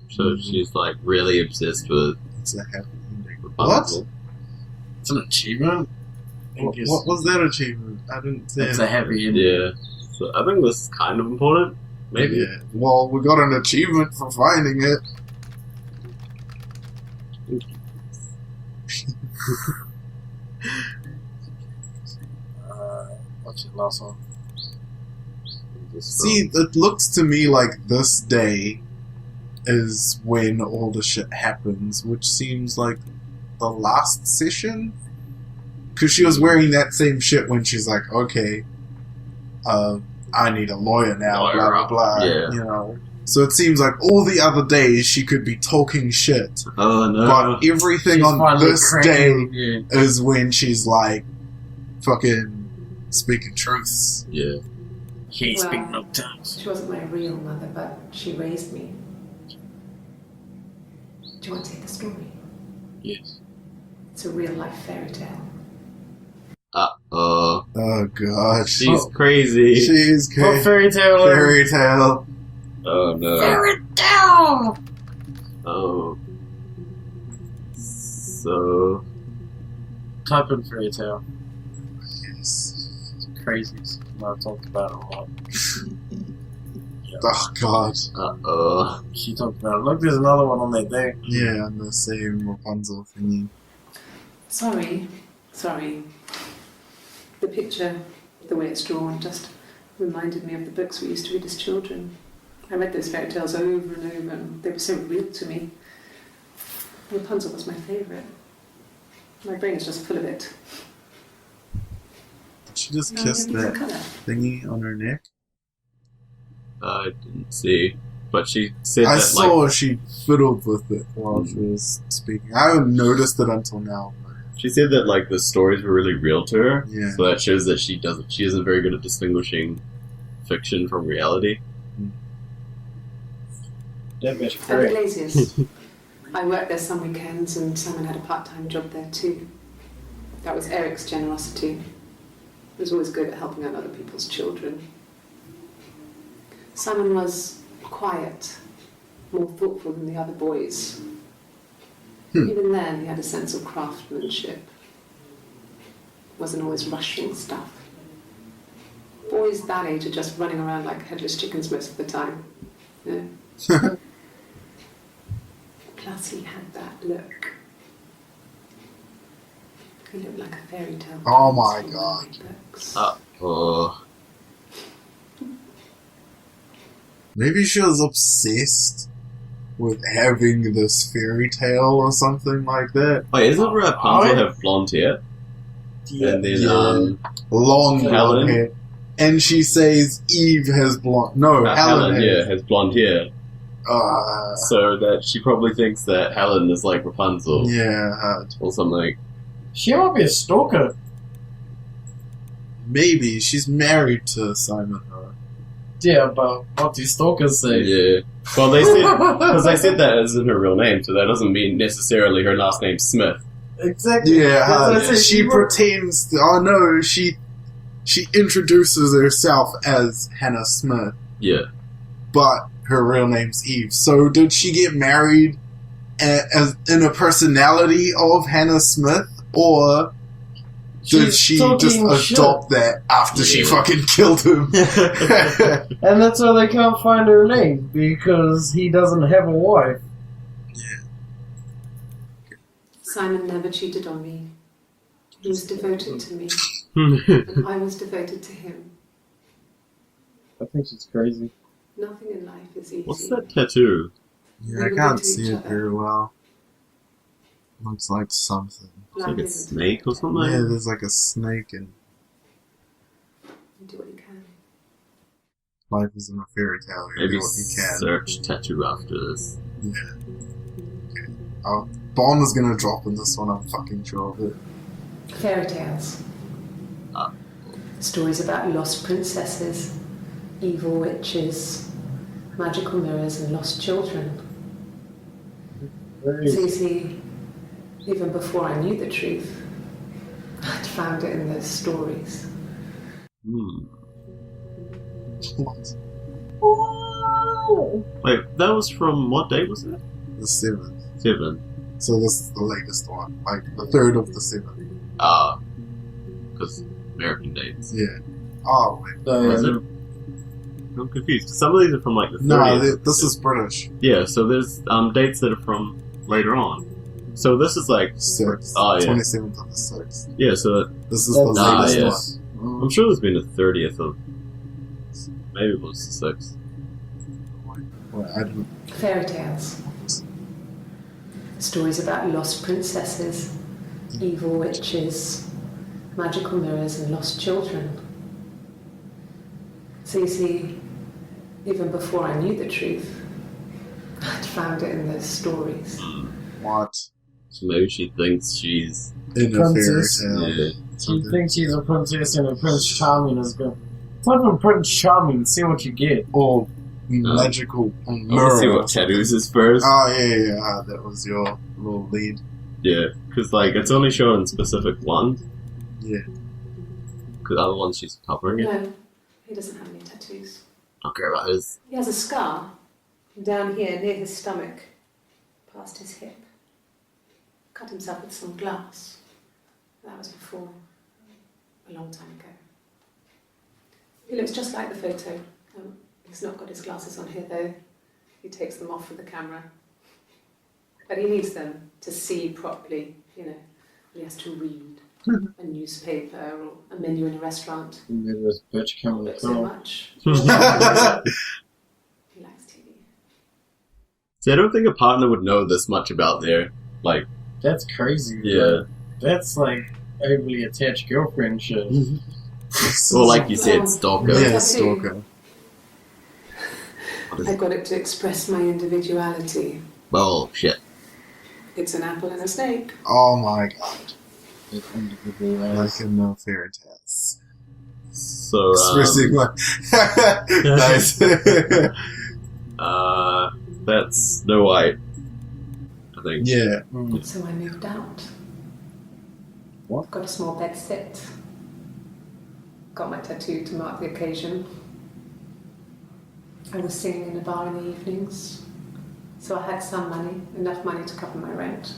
So she's like really obsessed with It's a happy ending. Rapunzel. It's an achievement. What was that achievement? I didn't see It's it. a happy ending. Yeah. So I think this is kind of important. Maybe. Yeah. Well, we got an achievement for finding it. What's your last one? See, it looks to me like this day is when all the shit happens, which seems like the last session? Because she was wearing that same shit when she's like, okay, I need a lawyer now, Lawyer blah, blah, up. blah, Yeah. you know. So it seems like all the other days she could be talking shit, Oh no. but everything She's on finally this day cracking, yeah. is when she's like, fucking speaking truths. Yeah. He Well, speak no tongues. She wasn't my real mother, but she raised me. Do you want to hear the story? Yes. It's a real life fairy tale. Uh-oh. Oh god. She's crazy. She's What fairy tale? fairy tale. Oh no. Fairy tale! Oh. So. Type in fairy tale. Yes. Crazies. I've talked about it a lot. Oh god. Uh-oh. She talked about it. Look, there's another one on that there. Yeah, and the same Rapunzel thingy. Sorry. The picture, the way it's drawn, just reminded me of the books we used to read as children. I read those fairy tales over and over, and they were so real to me. Rapunzel was my favourite. My brain is just full of it. Did she just No, kiss it's a that colour. thingy on her neck? I didn't see. But she said I that, saw like, she fiddled with it while she was speaking. I haven't noticed it until now. she said that, like, the stories were really real to her. Yeah. So that shows that she isn't very good at distinguishing fiction from reality. That bitch I'm the great. laziest. I worked there some weekends, and Simon had a part-time job there too. That was Eric's generosity. He was always good at helping out other people's children. Simon was quiet, more thoughtful than the other boys. Even then, he had a sense of craftsmanship. Wasn't always rushing stuff. Boys that age are just running around like headless chickens most of the time. Yeah. Plus, he had that look. He looked like a fairy tale. Oh my from God. books. Oh. Maybe she was obsessed with having this fairy tale or something like that. Wait, isn't Rapunzel have blonde hair? And then, Yeah. Long Helen? blonde hair. And she says Eve has blonde. No, Helen has. has blonde hair. Uh, So that she probably thinks that Helen is like Rapunzel yeah, or something. She might be a stalker. maybe she's married to Simon. Though. Yeah, but what do stalkers say? Yeah. Well, they said because they said that isn't her real name, so that doesn't mean necessarily her last name's Smith. Exactly. Yeah, That's what I said. she pretends. Oh no, she introduces herself as Hannah Smith, Yeah. but her real name's Eve. So did she get married as in a personality of Hannah Smith, or did She's she talking just shit. adopt that after she Yeah. fucking killed him? And that's why they can't find her name, because he doesn't have a wife. Simon never cheated on me. He was devoted to me, and I was devoted to him. I think she's crazy. Nothing in life is easy. What's that tattoo? Yeah, I can't see it very well. Looks like something. It's like a Life isn't snake or fair. something? Yeah, there's like a snake, and You do what you can. life isn't a fairy tale. You Maybe do what you can. search tattoo after this. Oh, bomb is gonna drop in this one. I'm fucking sure of it. Fairy tales. Stories about lost princesses, evil witches, magical mirrors, and lost children. Very So you see, even before I knew the truth, I'd found it in those stories. What? No! Wait, that was from what date was it? The 7th. 7. So this is the latest one. Like, the 3rd of the 7th. Because American dates. Yeah. Oh, wait. Was it? I'm confused. Some of these are from like the 30th. No, this is British. Yeah, so there's dates that are from later on. So this is like 6th. Oh, yeah. 27th of the 6th. Yeah, so This is the latest yes. one. I'm sure there's been a 30th of maybe it was the 6th. Well, I don't... Fairy tales. Stories about lost princesses, evil witches, magical mirrors, and lost children. So you see, even before I knew the truth, I'd found it in those stories. What? So maybe she thinks she's In a Princess. fairy tale. yeah. She thinks she's a princess and a Prince Charming is good. Flip a Prince Charming, see what you get. Or magical I want to see mirror. what tattoos is first. Oh, yeah. That was your little lead. Yeah, because like it's only shown in specific ones. Yeah. Because other ones she's covering it. No, he doesn't have any tattoos. I don't care about his. He has a scar down here near his stomach, past his hip. Cut himself with some glass. That was before, a long time ago. He looks just like the photo. He's not got his glasses on here though. He takes them off with the camera. But he needs them to see properly, you know. He has to read a newspaper or a menu in a restaurant. Maybe this bitch coming to Not so kill. much. He likes TV. See, I don't think a partner would know this much about their like. That's crazy. Yeah. That's like overly attached girlfriend shit. Well, like you said, stalker. Yeah, Tattoo. stalker. I got it to express my individuality. Bullshit. It's an apple and a snake. Oh my god. It's individual Like ass. in the fairy tales. So, Expressing like... Nice. that's Snow White. I think. Yeah. Mm. So I moved out. What? Got a small bed sit. Got my tattoo to mark the occasion. I was singing in a bar in the evenings. So I had some money, enough money to cover my rent.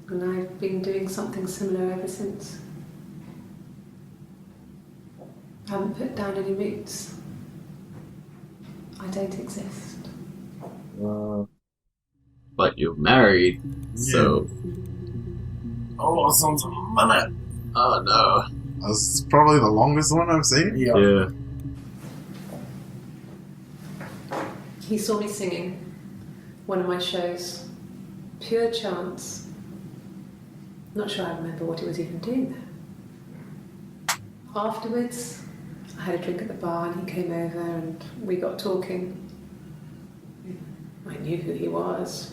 And I've been doing something similar ever since. I haven't put down any roots. I don't exist. But you're married, so. Oh, sounds a minute. Oh no. That's probably the longest one I've seen. Yeah. Yeah. He saw me singing one of my shows. Pure chance. Not sure I remember what he was even doing there. Afterwards, I had a drink at the bar and he came over and we got talking. I knew who he was.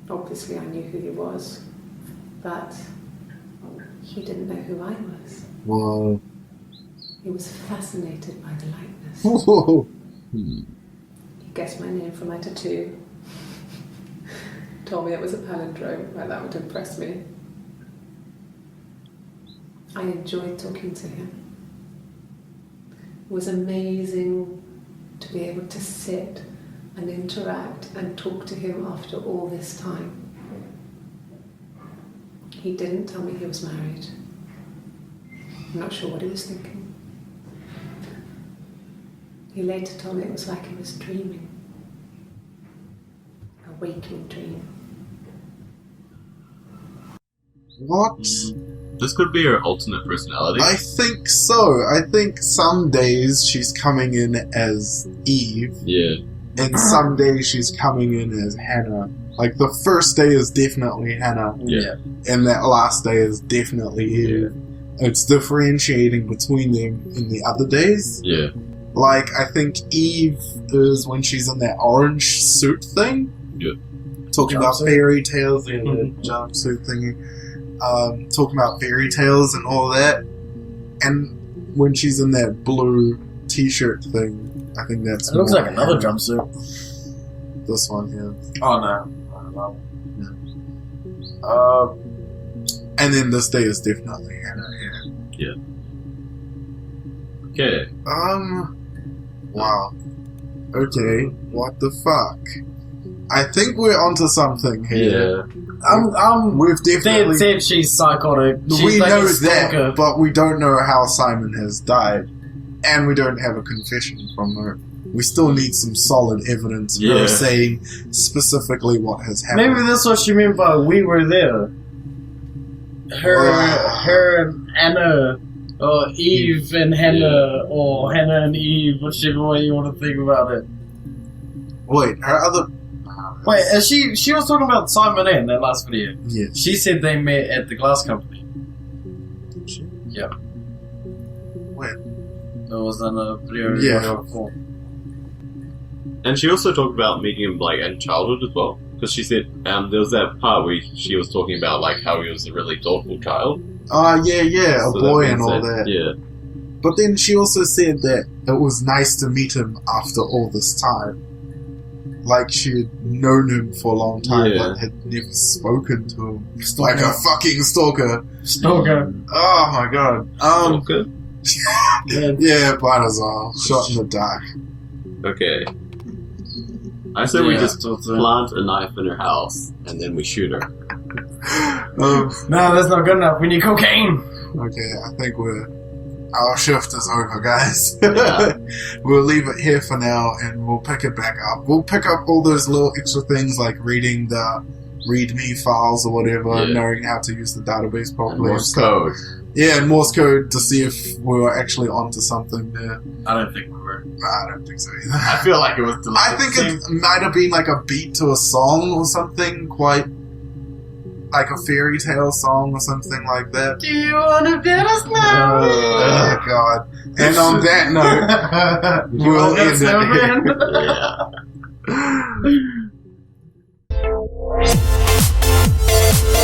Obviously I knew who he was. But he didn't know who I was. Whoa. He was fascinated by the likeness. Whoa. Hmm. He guessed my name from my tattoo. Told me it was a palindrome, like that would impress me. I enjoyed talking to him. It was amazing to be able to sit and interact and talk to him after all this time. He didn't tell me he was married. I'm not sure what he was thinking. He later told me it was like he was dreaming. A waking dream. What? This could be her alternate personality. I think so. I think some days she's coming in as Eve, Yeah. and some days she's coming in as Hannah. Like, the first day is definitely Hannah, Yeah. and that last day is definitely Eve. It's differentiating between them in the other days. Yeah. Like, I think Eve is when she's in that orange suit thing. Yeah. Talking about Jumpsuit? fairy tales, yeah, the jumpsuit thingy. Talking about fairy tales and all that. And when she's in that blue t-shirt thing, I think that's It looks more like another Hannah. jumpsuit. This one, yeah. Oh no. I don't know. And then this day is definitely Hannah, yeah. Okay. Wow. Okay, what the fuck? I think we're onto something here. We've definitely... said she's psychotic. She's we like know a stalker. that, but we don't know how Simon has died. And we don't have a confession from her. We still need some solid evidence of her saying specifically what has happened. Maybe that's what she meant by we were there. Her and Anna, or Eve and Hannah, or Hannah and Eve, whichever way you want to think about it. Wait, her other... Wait, she was talking about Simon in that last video. Yeah. She said they met at the glass company. Did she? Yeah. When? That was in a video before. And she also talked about meeting him like in childhood as well, because she said there was that part where she was talking about like how he was a really thoughtful child. Yeah, a So boy that and means all that. Yeah. But then she also said that it was nice to meet him after all this time. Like she had known him for a long time, but had never spoken to him. Like a fucking stalker. Stalker. Oh my god. Okay. Yeah, might as well. Shot in the dark. Okay. I said we just plant a knife in her house and then we shoot her. No, that's not good enough. We need cocaine. Okay, I think our shift is over, guys. Yeah. We'll leave it here for now, and we'll pick it back up. We'll pick up all those little extra things like reading the README files or whatever, knowing how to use the database properly. And Morse code. Yeah, and Morse code to see if we were actually onto something there. I don't think we were. I don't think so either. I feel like it was I think it might have been like a beat to a song or something, quite like a fairy tale song or something like that. Do you want to get us now? Oh god. And on that note, we'll end it. Yeah.